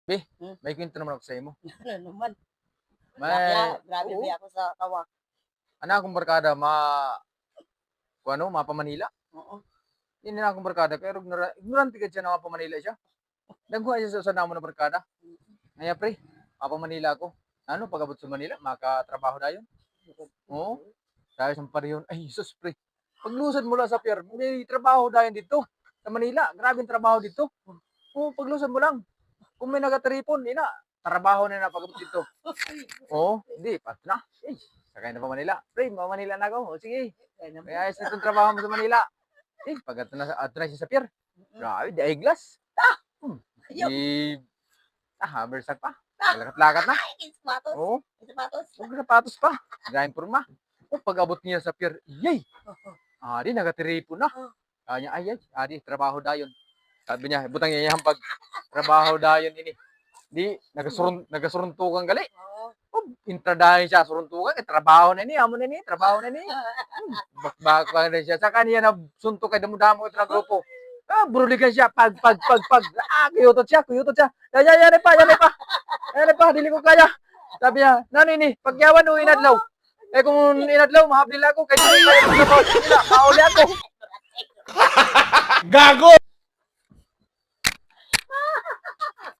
Be, Hmm? may kwento naman ako sa imo. Ano naman? May, Grabe oo, ba ako sa tawa. anak akong barkada, kung ano, mapa Manila. Oo. Hindi na akong barkada, pero ignorante ka siya na mapa Manila siya. Nagkuha siya sa namo na barkada. Ngaya pre, mapa Manila ako. Ano, pag-abot sa Manila, makatrabaho na yun. Oo. Dahil sa pariyon, ay Jesus pre. Paglusad mo lang sa pier, may trabaho dahil dito. Sa Manila, grabing trabaho dito. Oo, paglusad mo lang. Kung may nagatripon, di na. Trabaho na na pag-abot dito. Oo, hindi, pat na. Eh, sakay na pa Manila. Pre, mga Manila na ako. O sige, may ayos na itong trabaho mo sa Manila. Eh, pag ato na siya sa pier. Grabe, di ay glass. Di, habersak pa. Lakat-lakat na. Sapatos. Oo, Sapatos. huwag sapatos pa. Gayang purma. O, pag-abot niya sa pier, yay! Di, nagatripon na. Kanya, di, trabaho dayon. Sabi niya, butang niya yung pag trabaho dayon ini. Di, nagasuruntukan gali. Oh, intradahin siya, suruntukan, trabaho na ni, amo na ni, trabaho na ni. Bakbak na siya. Sa kanya na suntok kay damo-damo ito na grupo. Buruligan siya, pag. Kuyutot siya. Yan pa, dili ko kaya. Sabi niya, nani ni, pagyawan o inadlaw. Eh kung inadlaw, mahablil ako, kaya dili kaya magtrabaho sa kanila, mauli ako. Gago!